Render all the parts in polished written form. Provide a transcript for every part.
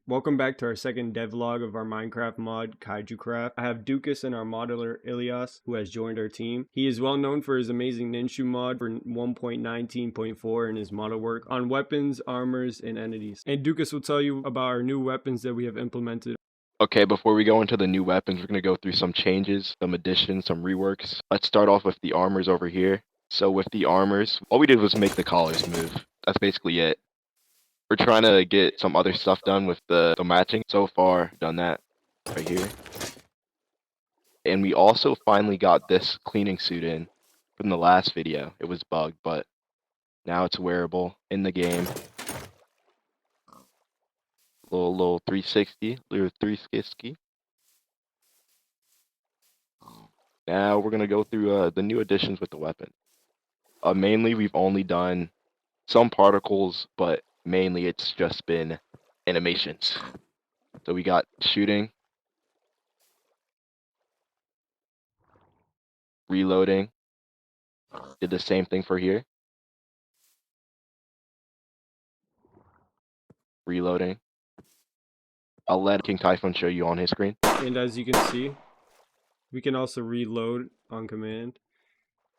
Welcome back to our second devlog of our Minecraft mod, Kaiju Kraft. I have Dukas and our modeler Ilias, who has joined our team. He is well known for his amazing ninja mod for 1.19.4 in his model work on weapons, armors, and entities. And Dukas will tell you about our new weapons that we have implemented. Okay, before we go into the new weapons, we're going to go through some changes, some additions, some reworks. Let's start off with the armors over here. So with the armors, all we did was make the collars move. That's basically it. We're trying to get some other stuff done with the matching. So far, done that right here. And we also finally got this cleaning suit in from the last video. It was bugged, but now it's wearable in the game. Little 360, little 360. Now we're gonna go through the new additions with the weapon. Mainly, we've only done some particles, but mainly it's just been animations. So we got shooting, reloading. Did the same thing for here. Reloading. I'll let King Typhoon show you on his screen. And as you can see, we can also reload on command.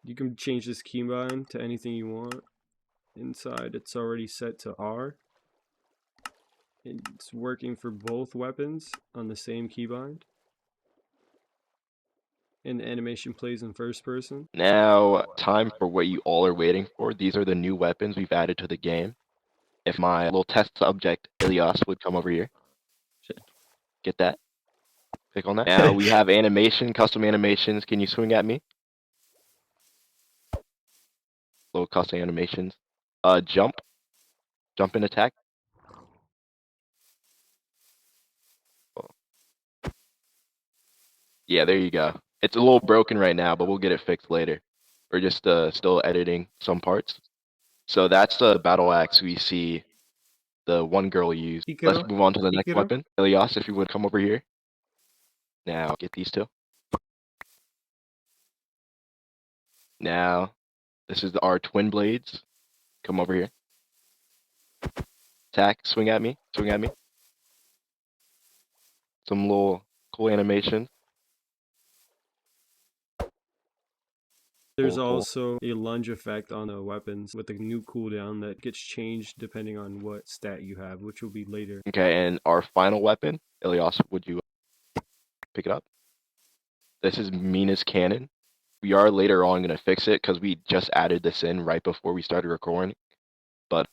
You can change this keybind to anything you want. Inside, it's already set to R. It's working for both weapons on the same keybind. And the animation plays in first person. Now, time for what you all are waiting for. These are the new weapons we've added to the game. If my little test subject, Ilias, would come over here. Get that? Click on that. Now we have animation, custom animations. Can you swing at me? Little custom animations. Jump and attack. Yeah, there you go. It's a little broken right now, but we'll get it fixed later. We're just still editing some parts. So that's the battle axe we see the one girl use. Let's move on to the next weapon. Ilias, if you would come over here. Now get these two. Now, this is our twin blades. Come over here. Attack, swing at me, swing at me. Some little cool animation. There's also a lunge effect on the weapons with a new cooldown that gets changed depending on what stat you have, which will be later. Okay, and our final weapon, Ilias, would you pick it up? This is Mina's cannon. We are later on going to fix it because we just added this in right before we started recording. But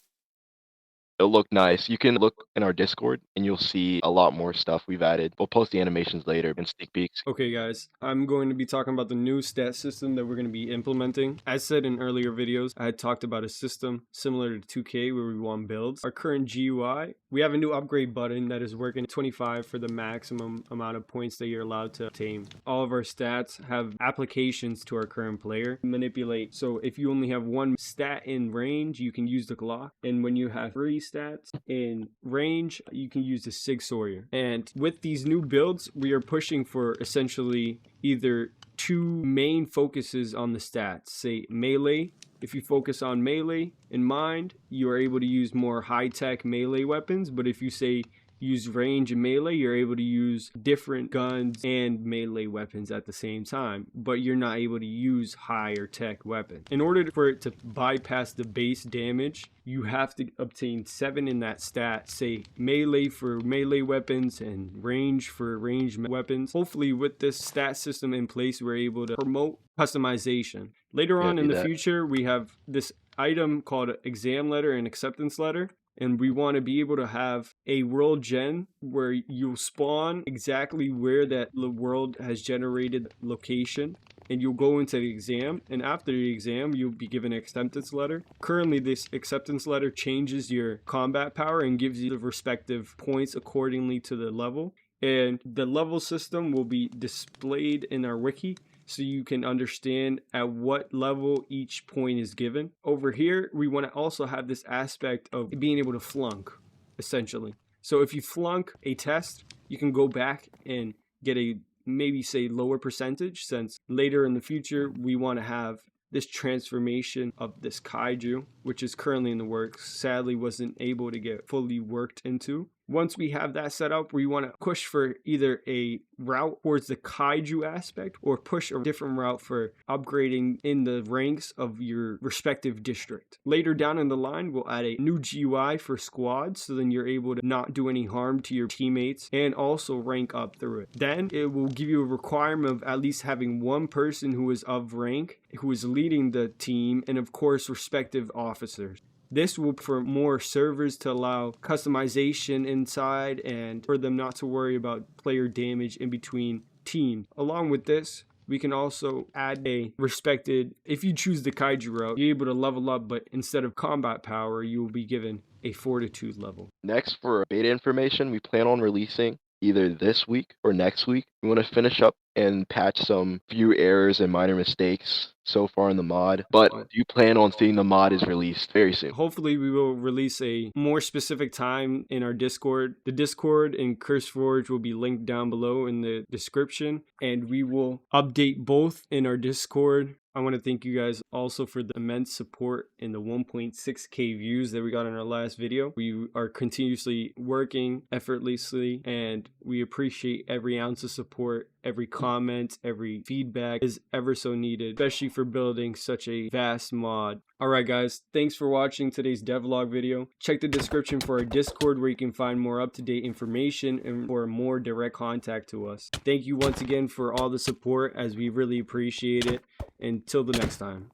it'll look nice. You can look in our Discord and you'll see a lot more stuff we've added. We'll post the animations later and sneak peeks. Okay guys, I'm going to be talking about the new stat system that we're going to be implementing. As said in earlier videos, I had talked about a system similar to 2K where we want builds. Our current GUI, we have a new upgrade button that is working 25 for the maximum amount of points that you're allowed to obtain. All of our stats have applications to our current player. Manipulate. So if you only have one stat in range, you can use the Glock. And when you have 3 stats in range, you can use the Sig Sawyer. And with these new builds, we are pushing for essentially either 2 main focuses on the stats. Say melee. If you focus on melee in mind, you are able to use more high-tech melee weapons. But if you say use range and melee, you're able to use different guns and melee weapons at the same time, but you're not able to use higher tech weapons. In order for it to bypass the base damage, you have to obtain 7 in that stat, say melee for melee weapons and range for ranged weapons. Hopefully with this stat system in place, we're able to promote customization. Later on in the future, we have this item called exam letter and acceptance letter. And we want to be able to have a world gen where you'll spawn exactly where that world has generated location. And you'll go into the exam. And after the exam, you'll be given an acceptance letter. Currently, this acceptance letter changes your combat power and gives you the respective points accordingly to the level. And the level system will be displayed in our wiki, so you can understand at what level each point is given. Over here, we want to also have this aspect of being able to flunk, essentially. So if you flunk a test, you can go back and get a maybe say lower percentage, since later in the future, we want to have this transformation of this kaiju, which is currently in the works. Sadly, wasn't able to get fully worked into. Once we have that set up, we want to push for either a route towards the Kaiju aspect or push a different route for upgrading in the ranks of your respective district. Later down in the line, we'll add a new GUI for squads, so then you're able to not do any harm to your teammates and also rank up through it. Then it will give you a requirement of at least having one person who is of rank, who is leading the team, and of course respective officers. This will for more servers to allow customization inside and for them not to worry about player damage in between teams. Along with this, we can also add a respected, if you choose the Kaiju route, you're able to level up, but instead of combat power, you will be given a fortitude level. Next, for beta information, we plan on releasing either this week or next week. We want to finish up and patch some few errors and minor mistakes so far in the mod, but you plan on seeing the mod is released very soon. Hopefully we will release a more specific time in our Discord. The Discord and CurseForge will be linked down below in the description, and we will update both in our Discord. I want to thank you guys also for the immense support in the 1.6k views that we got in our last video. We are continuously working effortlessly, and we appreciate every ounce of support. Every comment, every feedback is ever so needed, especially for building such a vast mod. Alright guys, thanks for watching today's devlog video. Check the description for our Discord where you can find more up-to-date information and for more direct contact to us. Thank you once again for all the support, as we really appreciate it. Until the next time.